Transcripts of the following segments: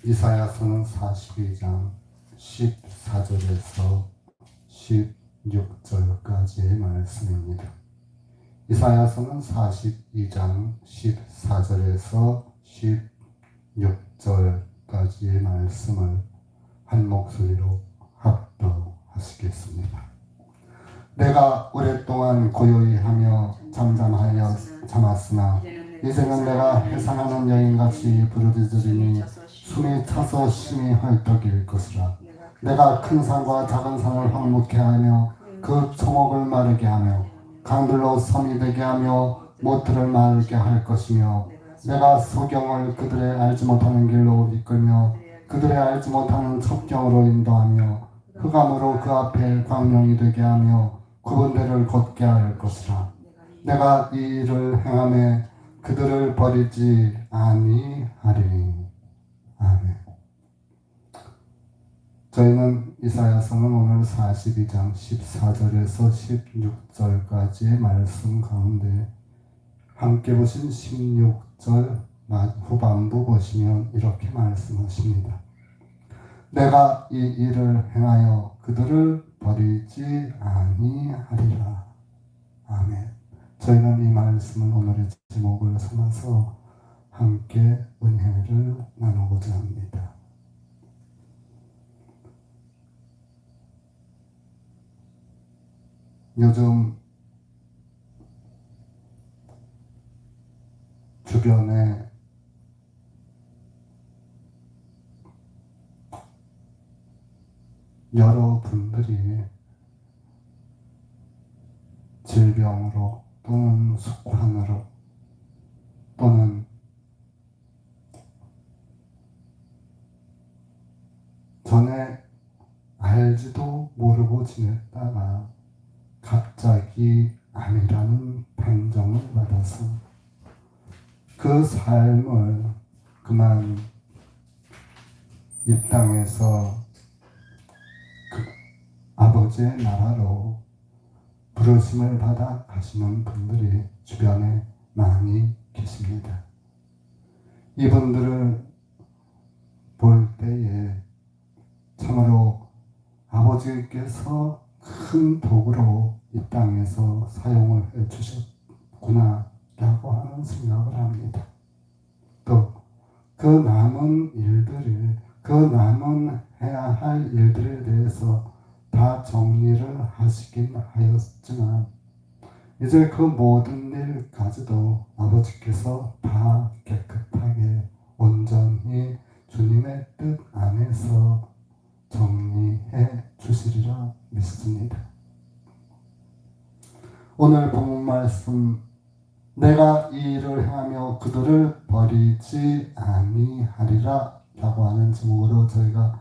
이사야서는 42장 14절에서 16절까지의 말씀입니다. 이사야서는 42장 14절에서 16절까지의 말씀을 한 목소리로 합독하시겠습니다. 내가 오랫동안 고요히 하며 잠잠하여 참았으나 이제는 내가 해산하는 여인같이 부르짖으리니 숨이 차서 심히 헐떡일 것이라. 내가 큰 산과 작은 산을 황무케 하며 그 초목을 마르게 하며 강들로 섬이 되게 하며 모트를 마르게 할 것이며 내가 소경을 그들의 알지 못하는 길로 이끌며 그들의 알지 못하는 첩경으로 인도하며 흑암으로 그 앞에 광명이 되게 하며 구분대를 걷게 할 것이라. 내가 이 일을 행하며 그들을 버리지 아니하리니. 아멘. 저희는 이사야서는 오늘 42장 14절에서 16절까지의 말씀 가운데 함께 보신 16절 후반부 보시면 이렇게 말씀하십니다. 내가 이 일을 행하여 그들을 버리지 아니하리라. 아멘. 저희는 이 말씀을 오늘의 제목을 삼아서 함께 은혜를 나누고자 합니다. 요즘 주변에 여러분들이 질병으로 또는 숙환으로 또는 전에 알지도 모르고 지냈다가 갑자기 암이라는 판정을 받아서 그 삶을 그만 이 땅에서 아버지의 나라로 부르심을 받아 가시는 분들이 주변에 많이 계십니다. 이분들을 볼 때에 참으로 아버지께서 큰 도구로 이 땅에서 사용을 해주셨구나 라고 하는 생각을 합니다. 또 그 남은 일들을, 그 남은 해야 할 일들에 대해서 다 정리를 하시긴 하였지만 이제 그 모든 일까지도 아버지께서 다 깨끗하게 온전히 주님의 뜻 안에서 정리해 주시리라 믿습니다. 오늘 본문 말씀, 내가 이 일을 행하며 그들을 버리지 아니하리라 라고 하는 제목으로 저희가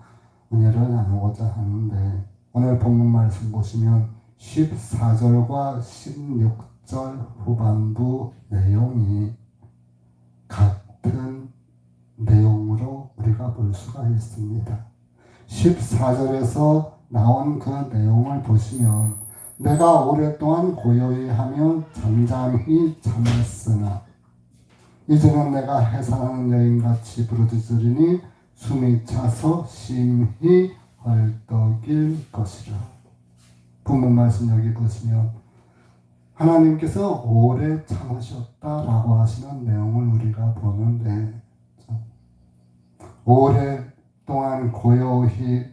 은혜를 나누고자 하는데, 오늘 본문 말씀 보시면 14절과 16절 후반부 내용이 같은 내용으로 우리가 볼 수가 있습니다. 14절에서 나온 그 내용을 보시면 내가 오랫동안 고요히 하며 잠잠히 참았으나 이제는 내가 해산하는 여인같이 부르짖으리니 숨이 차서 심히 헐떡일 것이라. 본문 말씀 여기 보시면 하나님께서 오래 참으셨다라고 하시는 내용을 우리가 보는데, 오랫동안 고요히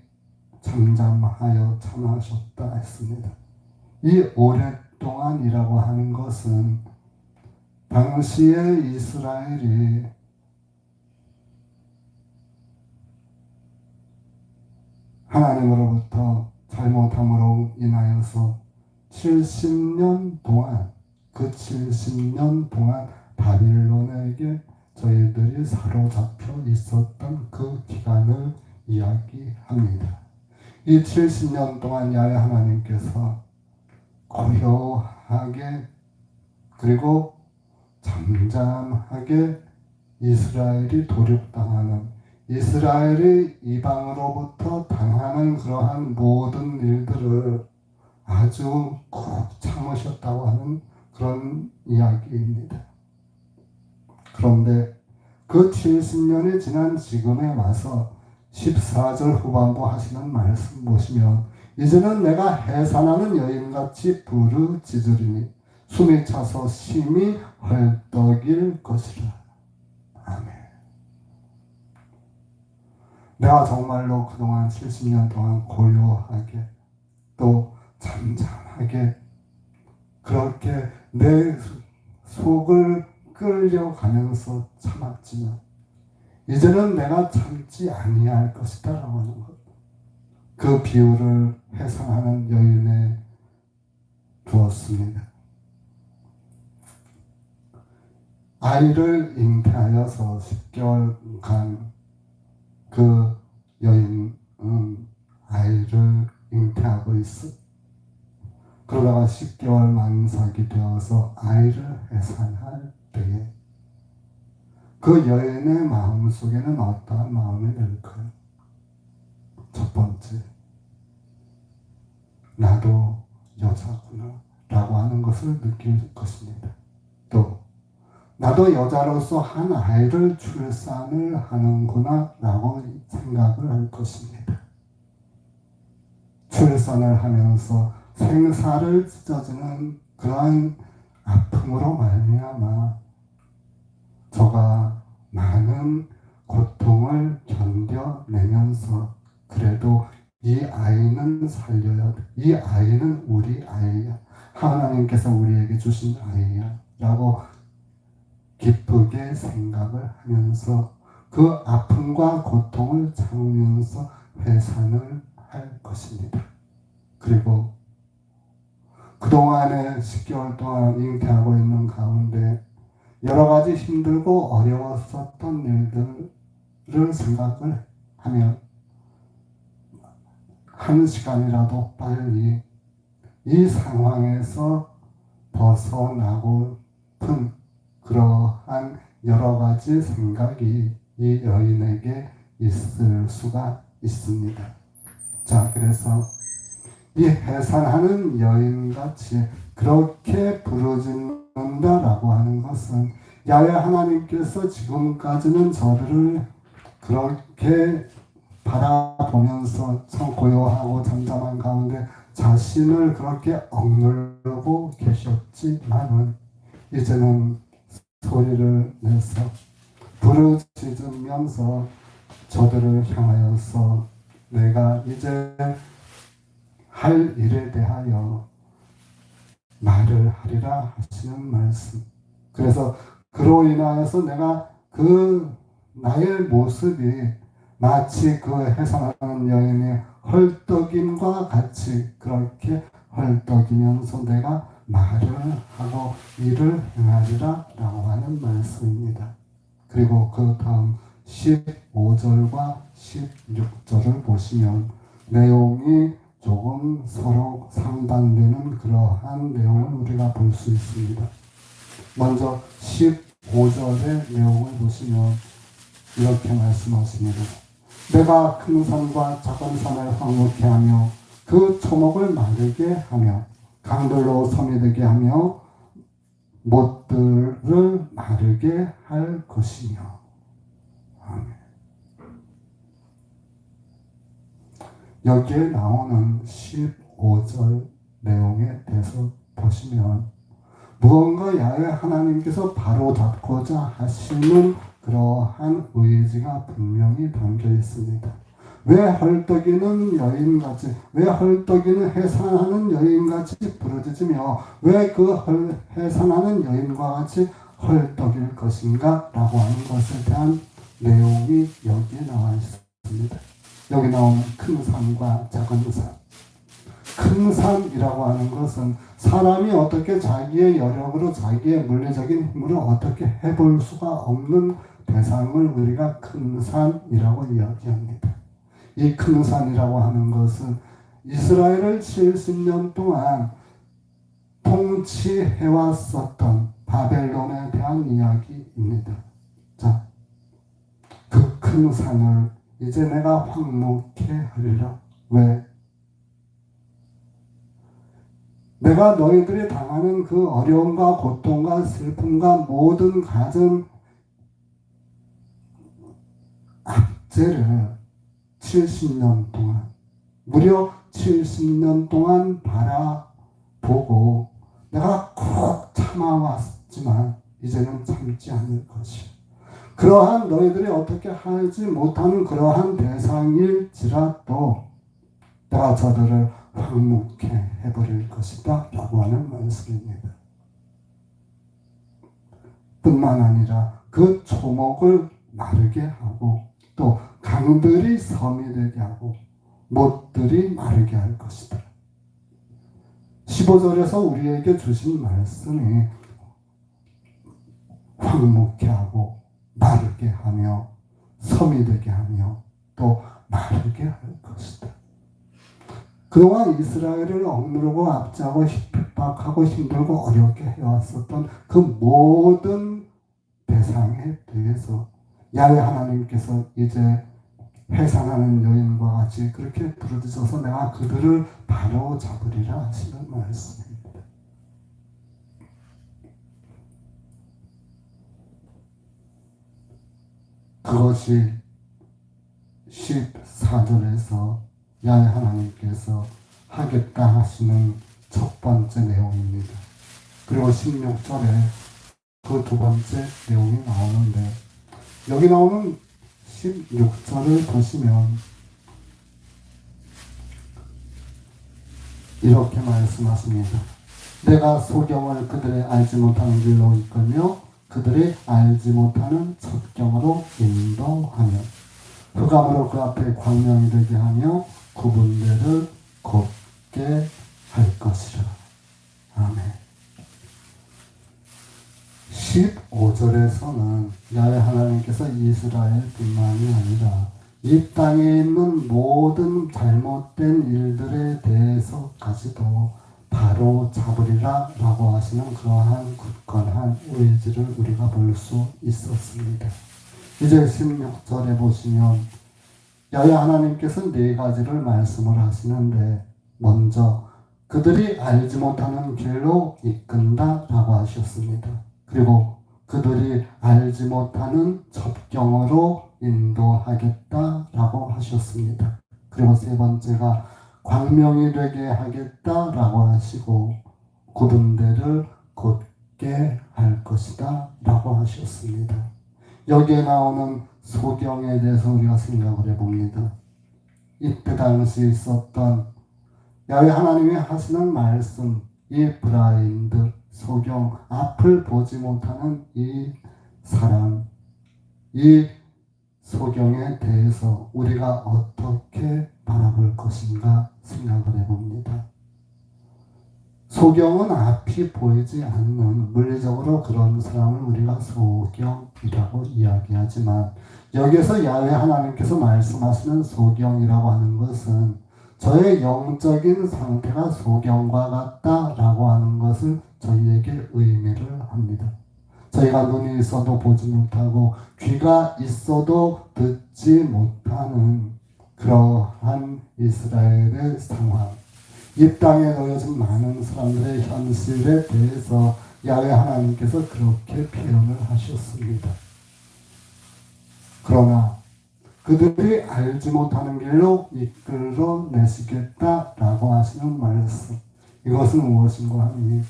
잠잠하여 참으셨다 했습니다. 이 오랫동안이라고 하는 것은 당시에 이스라엘이 하나님으로부터 잘못함으로 인하여서 70년 동안, 그 70년 동안 바빌론에게 저희들이 사로잡혀 있었던 그 기간을 이야기합니다. 이 70년 동안 야훼 하나님께서 고요하게 그리고 잠잠하게 이스라엘이 도륙당하는, 이스라엘이 이방으로부터 당하는 그러한 모든 일들을 아주 꾹 참으셨다고 하는 그런 이야기입니다. 그런데 그 70년이 지난 지금에 와서 14절 후반부 하시는 말씀 보시면 이제는 내가 해산하는 여인같이 부르짖으리니 숨이 차서 심히 헐떡일 것이라. 아멘. 내가 정말로 그동안 70년 동안 고요하게 또 잠잠하게 그렇게 내 속을 끌려가면서 참았지만 이제는 내가 참지 아니할 것이다 라고 하는 것. 그 비유를 해상하는 여인에 두었습니다. 아이를 잉태하여서 10개월간 그 여인은 아이를 잉태하고 있어. 그러다가 10개월 만삭이 되어서 아이를 해산할 때에 그 여인의 마음속에는 어떠한 마음이 들까요? 첫 번째, 나도 여자구나 라고 하는 것을 느낄 것입니다. 또 나도 여자로서 한 아이를 출산을 하는구나 라고 생각을 할 것입니다. 출산을 하면서 생사를 찢어지는 그러한 아픔으로 말미암아 저가 많은 고통을 견뎌내면서 그래도 이 아이는 살려야 돼. 이 아이는 우리 아이야. 하나님께서 우리에게 주신 아이야 라고 기쁘게 생각을 하면서 그 아픔과 고통을 참으면서 회산을 할 것입니다. 그리고 그동안에 10개월 동안 잉태하고 있는 가운데 여러 가지 힘들고 어려웠었던 일들을 생각을 하면 한 시간이라도 빨리 이 상황에서 벗어나고픈 그러한 여러 가지 생각이 이 여인에게 있을 수가 있습니다. 자, 그래서 이 해산하는 여인같이 그렇게 부르짖는다라고 하는 것은 야훼 하나님께서 지금까지는 저를 그렇게 바라보면서 참 고요하고 잠잠한 가운데 자신을 그렇게 억누르고 계셨지만은 이제는 소리를 내서 부르짖으면서 저들을 향하여서 내가 이제 할 일에 대하여 말을 하리라 하시는 말씀. 그래서 그로 인하여서 내가 그 나의 모습이 마치 그 해산하는 여인의 헐떡임과 같이 그렇게 헐떡이면서 내가 말을 하고 일을 행하리라 라고 하는 말씀입니다. 그리고 그 다음 15절과 16절을 보시면 내용이 조금 서로 상반되는 그러한 내용을 우리가 볼 수 있습니다. 먼저 15절의 내용을 보시면 이렇게 말씀하십니다. 내가 큰 산과 작은 산을 황무케 하며 그 초목을 마르게 하며 강들로 섬이 되게 하며 못들을 마르게 할 것이며. 아멘. 여기에 나오는 15절 내용에 대해서 보시면 무언가 야훼 하나님께서 바로잡고자 하시는 그러한 의지가 분명히 담겨 있습니다. 왜 헐떡이는 여인같이, 왜 헐떡이는 해산하는 여인같이 부르짖으며 왜 그 해산하는 여인과 같이 헐떡일 것인가 라고 하는 것에 대한 내용이 여기에 나와 있습니다. 여기 나오는 큰 산과 작은 산. 큰 산이라고 하는 것은 사람이 어떻게 자기의 여력으로 자기의 물리적인 힘으로 어떻게 해볼 수가 없는 대상을 우리가 큰 산이라고 이야기합니다. 이 큰 산이라고 하는 것은 이스라엘을 70년 동안 통치해왔었던 바벨론에 대한 이야기입니다. 자, 그 큰 산을 이제 내가 황무케 하리라. 왜? 내가 너희들이 당하는 그 어려움과 고통과 슬픔과 모든 가정 죄를 70년 동안, 무려 70년 동안 바라보고 내가 꼭 참아왔지만 이제는 참지 않을 것이요. 그러한 너희들이 어떻게 하지 못하는 그러한 대상일지라도 내가 저들을 황무케 해버릴 것이다 라고 하는 말씀입니다. 뿐만 아니라 그 초목을 마르게 하고 또 강들이 섬이 되게 하고 못들이 마르게 할 것이다. 15절에서 우리에게 주신 말씀이 황무케 하고 마르게 하며 섬이 되게 하며 또 마르게 할 것이다. 그동안 이스라엘을 억누르고 압제하고 핍박하고 힘들고 어렵게 해왔었던 그 모든 대상에 대해서 야훼 하나님께서 이제 해산하는 여인과 같이 그렇게 부르짖어서 내가 그들을 바로 잡으리라 하시는 말씀입니다. 그것이 14절에서 야훼 하나님께서 하겠다 하시는 첫 번째 내용입니다. 그리고 16절에 그 두 번째 내용이 나오는데 여기 나오는 16절을 보시면 이렇게 말씀하십니다. 내가 소경을 그들의 알지 못하는 길로 이끌며 그들이 알지 못하는 첩경으로 인도하며 흑암으로 그 앞에 광명이 되게 하며 구분대를 곱게 할 것이라. 아멘. 15절에서는 야훼 하나님께서 이스라엘뿐만이 아니라 이 땅에 있는 모든 잘못된 일들에 대해서까지도 바로 잡으리라 라고 하시는 그러한 굳건한 의지를 우리가 볼 수 있었습니다. 이제 16절에 보시면 야훼 하나님께서 네 가지를 말씀을 하시는데 먼저 그들이 알지 못하는 길로 이끈다 라고 하셨습니다. 그리고 그들이 알지 못하는 첩경으로 인도하겠다 라고 하셨습니다. 그리고 세 번째가 광명이 되게 하겠다 라고 하시고 구분대를 곧게 할 것이다 라고 하셨습니다. 여기에 나오는 소경에 대해서 우리가 생각을 해봅니다. 이때 당시 있었던 야훼 하나님이 하시는 말씀, 이 브라인드, 소경, 앞을 보지 못하는 이 사람, 이 소경에 대해서 우리가 어떻게 바라볼 것인가 생각을 해봅니다. 소경은 앞이 보이지 않는, 물리적으로 그런 사람을 우리가 소경이라고 이야기하지만 여기에서 야훼 하나님께서 말씀하시는 소경이라고 하는 것은 저의 영적인 상태가 소경과 같다라고 하는 것을 저희에게 의미를 합니다. 저희가 눈이 있어도 보지 못하고 귀가 있어도 듣지 못하는 그러한 이스라엘의 상황, 이 땅에 놓여진 많은 사람들의 현실에 대해서 야훼 하나님께서 그렇게 표현을 하셨습니다. 그러나 그들이 알지 못하는 길로 이끌어내시겠다라고 하시는 말씀, 이것은 무엇인가 하니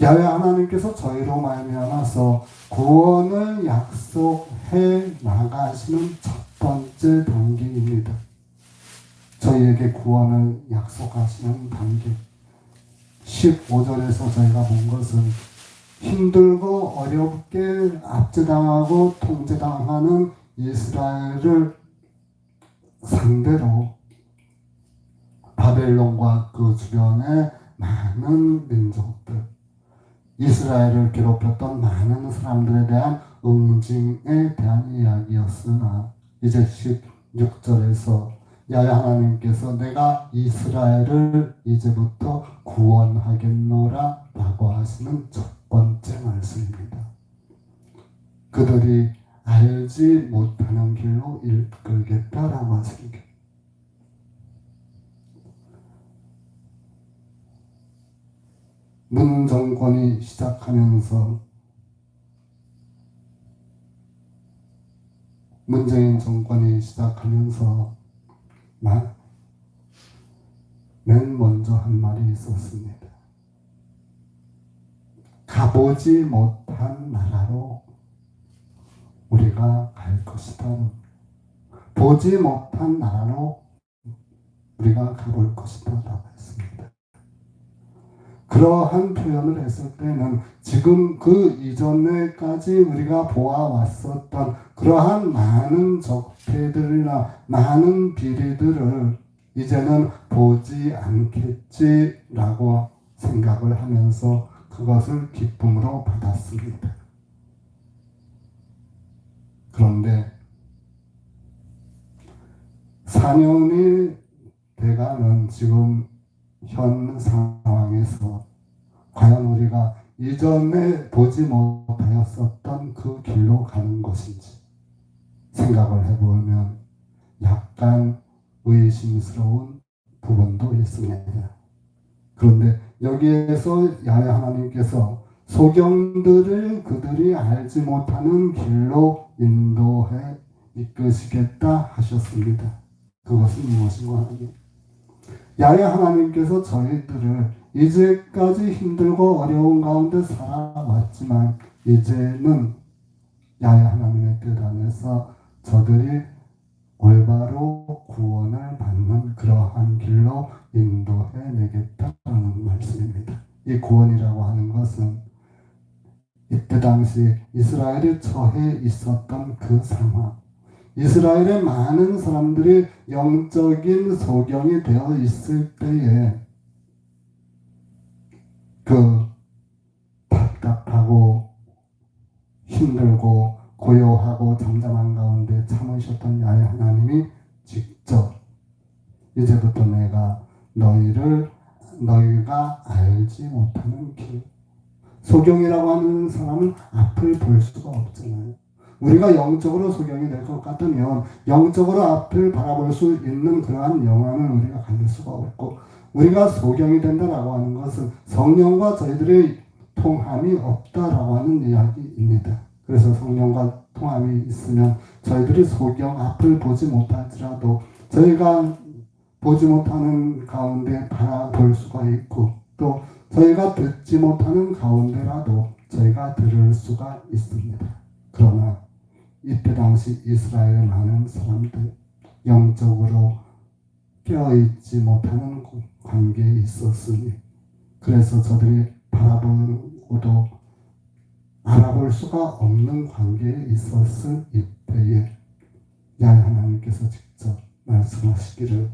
야훼 하나님께서 저희로 말미암아서 구원을 약속해 나가시는 첫 번째 단계입니다. 저희에게 구원을 약속하시는 단계. 15절에서 저희가 본 것은 힘들고 어렵게 압제당하고 통제당하는 이스라엘을 상대로 바벨론과 그 주변의 많은 민족들, 이스라엘을 괴롭혔던 많은 사람들에 대한 응징에 대한 이야기였으나 이제 16절에서 야훼 하나님께서 내가 이스라엘을 이제부터 구원하겠노라 라고 하시는 첫 번째 말씀입니다. 그들이 알지 못하는 길로 이끌겠다라고 하십니다. 문 정권이 시작하면서 문재인 정권이 시작하면서 맨 먼저 한 말이 있었습니다. 가보지 못한 나라로 우리가 갈 것이다. 보지 못한 나라로 우리가 가볼 것이다 라고 했습니다. 그러한 표현을 했을 때는 지금 그 이전에까지 우리가 보아왔었던 그러한 많은 적폐들이나 많은 비리들을 이제는 보지 않겠지라고 생각을 하면서 그것을 기쁨으로 받았습니다. 그런데 4년이 돼가는 지금 현 상황에서 과연 우리가 이전에 보지 못하였었던 그 길로 가는 것인지 생각을 해보면 약간 의심스러운 부분도 있습니다. 그런데 여기에서 야훼 하나님께서 소경들을 그들이 알지 못하는 길로 인도해 이끄시겠다 하셨습니다. 그것은 무엇인가 하면 야훼 하나님께서 저희들을 이제까지 힘들고 어려운 가운데 살아왔지만 이제는 야훼 하나님의 뜻 안에서 저들이 올바로 구원을 받는 그러한 길로 인도해 내겠다는 말씀입니다. 이 구원이라고 하는 것은 이때 당시 이스라엘이 처해 있었던 그 상황, 이스라엘의 많은 사람들이 영적인 소경이 되어 있을 때에 그 답답하고 힘들고 고요하고 잠잠한 가운데 참으셨던 야훼 하나님이 직접 이제부터 내가 너희가 알지 못하는 길, 소경이라고 하는 사람은 앞을 볼 수가 없잖아요. 우리가 영적으로 소경이 될 것 같으면 영적으로 앞을 바라볼 수 있는 그러한 영안을 우리가 가질 수가 없고, 우리가 소경이 된다라고 하는 것은 성령과 저희들의 통함이 없다라고 하는 이야기입니다. 그래서 성령과 통함이 있으면 저희들이 소경 앞을 보지 못할지라도 저희가 보지 못하는 가운데 바라볼 수가 있고, 또 저희가 듣지 못하는 가운데라도 저희가 들을 수가 있습니다. 그러나 이때 당시 이스라엘의 많은 사람들, 영적으로 깨어있지 못하는 관계에 있었으니, 그래서 저들이 바라보고도 알아볼 수가 없는 관계에 있었을 이때에 야훼 하나님께서 직접 말씀하시기를,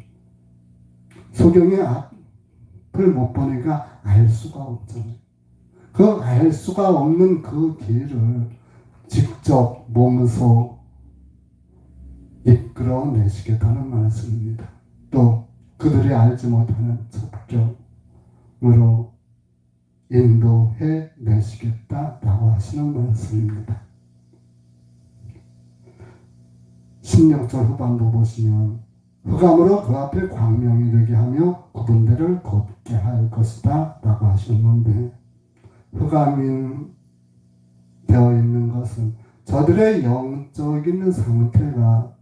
소경의 앞을 못 보니까 알 수가 없잖아요. 그 알 수가 없는 그 길을 직접 몸소 이끌어내시겠다는 말씀입니다. 또 그들이 알지 못하는 첩경으로 인도해 내시겠다라고 하시는 말씀입니다. 16절 후반부 보시면 흑암으로 그 앞에 광명이 되게 하며 구분대를 걷게 할 것이다 라고 하셨는데, 흑암이 되어 있는 것은 저들의 영적인 상태가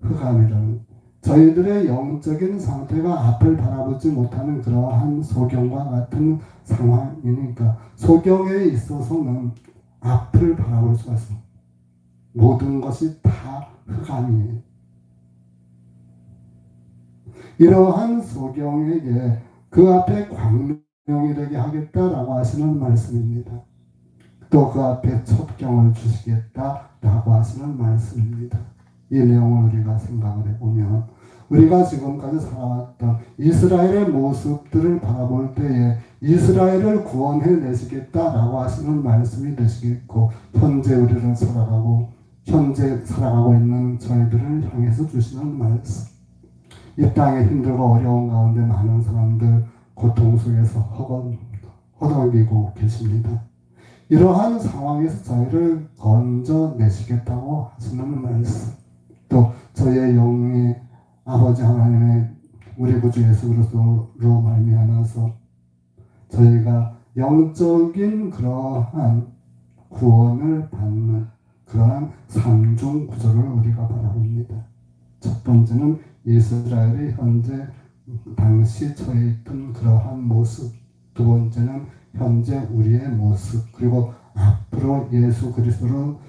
흑암이라는, 저희들의 영적인 상태가 앞을 바라보지 못하는 그러한 소경과 같은 상황이니까, 소경에 있어서는 앞을 바라볼 수가 있어요. 모든 것이 다 흑암이에요. 이러한 소경에게 그 앞에 광명이 되게 하겠다라고 하시는 말씀입니다. 또 그 앞에 첩경을 주시겠다라고 하시는 말씀입니다. 이 내용을 우리가 생각을 해보면 우리가 지금까지 살아왔던 이스라엘의 모습들을 바라볼 때에 이스라엘을 구원해 내시겠다라고 하시는 말씀이 되시겠고, 현재 우리를 현재 살아가고 있는 저희들을 향해서 주시는 말씀, 이 땅에 힘들고 어려운 가운데 많은 사람들 고통 속에서 허덕이고 계십니다. 이러한 상황에서 저희를 건져내시겠다고 하시는 말씀, 또 저희의 영이 아버지 하나님의 우리 구주 예수 그리스도로 말미암아서 저희가 영적인 그러한 구원을 받는 그러한 삼중 구조를 우리가 바라봅니다. 첫 번째는 이스라엘이 현재 당시 처해 있던 그러한 모습, 두 번째는 현재 우리의 모습, 그리고 앞으로 예수 그리스도로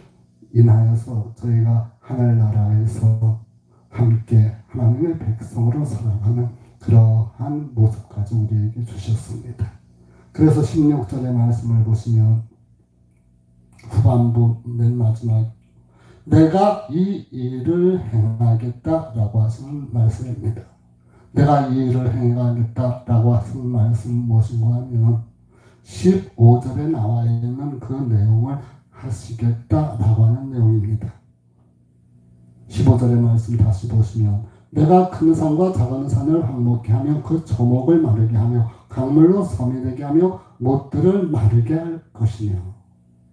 인하여서 저희가 하늘나라에서 함께 하나님의 백성으로 살아가는 그러한 모습까지 우리에게 주셨습니다. 그래서 16절의 말씀을 보시면 후반부 맨 마지막 내가 이 일을 행하겠다라고 하시는 말씀입니다. 내가 이 일을 행하겠다라고 하시는 말씀은 무엇인가 하면 15절에 나와 있는 그 내용을 하시겠다라고 하는 내용입니다. 15절의 말씀 다시 보시면 내가 큰 산과 작은 산을 황목케 하며 그 초목을 마르게 하며 강물로 섬이 되게 하며 못들을 마르게 할 것이며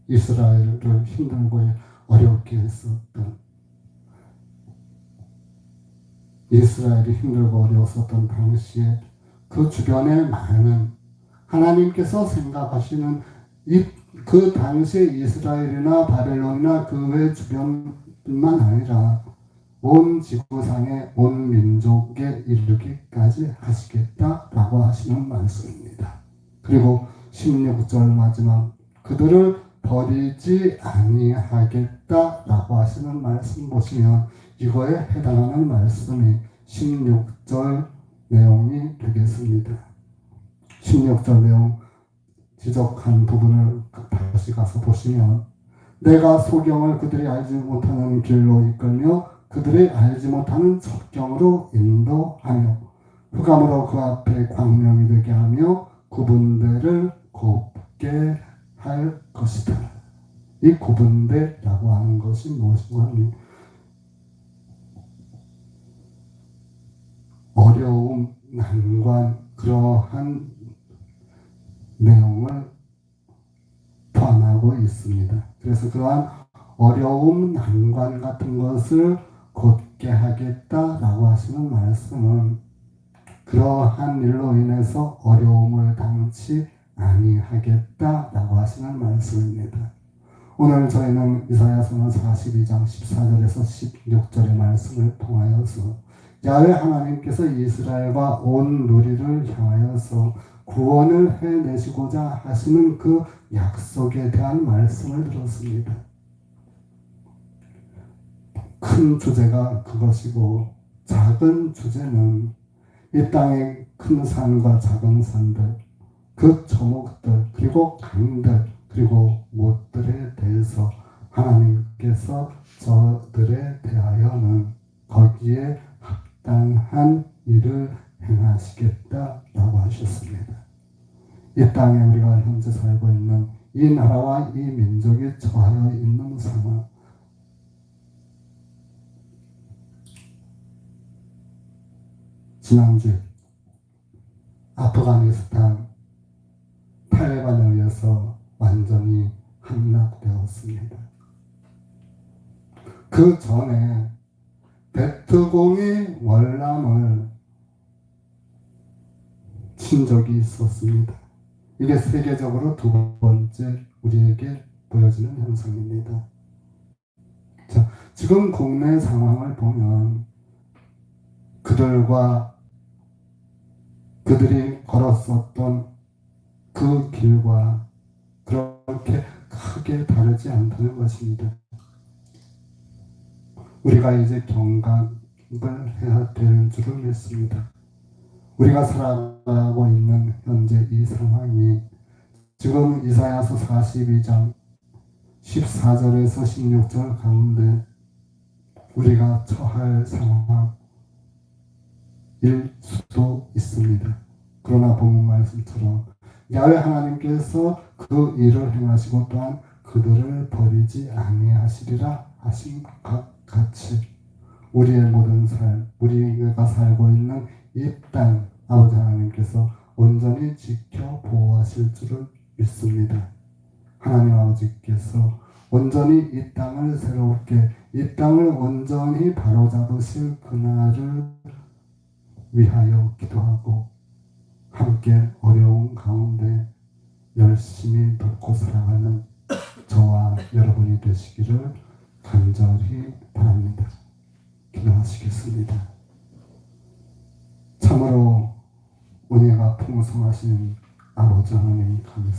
이스라엘을 힘들고 어렵게 했었던 이스라엘이 힘들고 어려웠었던 당시에 그 주변에 많은 하나님께서 생각하시는 그 당시에 이스라엘이나 바벨론이나 그 외 주변뿐만 아니라 온 지구상의 온 민족에 이르기까지 하시겠다라고 하시는 말씀입니다. 그리고 16절 마지막 그들을 버리지 아니하겠다라고 하시는 말씀 보시면 이거에 해당하는 말씀이 16절 내용이 되겠습니다. 16절 내용 지적한 부분을 다시 가서 보시면 내가 소경을 그들이 알지 못하는 길로 이끌며 그들이 알지 못하는 첩경으로 인도하며 흑암으로 그 앞에 광명이 되게 하며 구분대를 곱게 할 것이다. 이 구분대라고 하는 것이 무엇인가 하면 어려움, 난관 그러한 내용을 포함하고 있습니다. 그래서 그러한 어려움, 난관 같은 것을 곧게 하겠다라고 하시는 말씀은 그러한 일로 인해서 어려움을 당치 아니하겠다라고 하시는 말씀입니다. 오늘 저희는 이사야서는 42장 14절에서 16절의 말씀을 통하여서 야훼 하나님께서 이스라엘과 온 누리를 향하여서 구원을 해내시고자 하시는 그 약속에 대한 말씀을 들었습니다. 큰 주제가 그것이고 작은 주제는 이 땅의 큰 산과 작은 산들, 그 초목들, 그리고 강들, 그리고 못들에 대해서 하나님께서 저들에 대하여는 거기에 합당한 일을 행하시겠다라고 하셨습니다. 이 땅에 우리가 현재 살고 있는 이 나라와 이 민족이 처하여 있는 상황, 지난주 아프가니스탄 탈레반에 의해서 완전히 함락되었습니다. 그 전에 베트공이 월남을 친 적이 있었습니다. 이게 세계적으로 두 번째 우리에게 보여지는 현상입니다. 자, 지금 국내 상황을 보면 그들이 걸었었던 그 길과 그렇게 크게 다르지 않다는 것입니다. 우리가 이제 경각을 해야 되는 줄을 믿습니다. 우리가 살아가고 있는 현재 이 상황이 지금 이사야서 42장 14절에서 16절 가운데 우리가 처할 상황일 수도 있습니다. 그러나 본문 말씀처럼 야훼 하나님께서 그 일을 행하시고 또한 그들을 버리지 아니하시리라 하신 것 같이 우리의 모든 삶, 우리가 살고 있는 이 땅 아버지 하나님께서 온전히 지켜 보호하실 줄을 믿습니다. 하나님 아버지께서 온전히 이 땅을 새롭게, 이 땅을 온전히 바로잡으실 그날을 위하여 기도하고 함께 어려운 가운데 열심히 돕고 살아가는 저와 여러분이 되시기를 간절히 바랍니다. 기도하시겠습니다. 참으로 은혜가 풍성하신 아버지 하나님 감사합니다.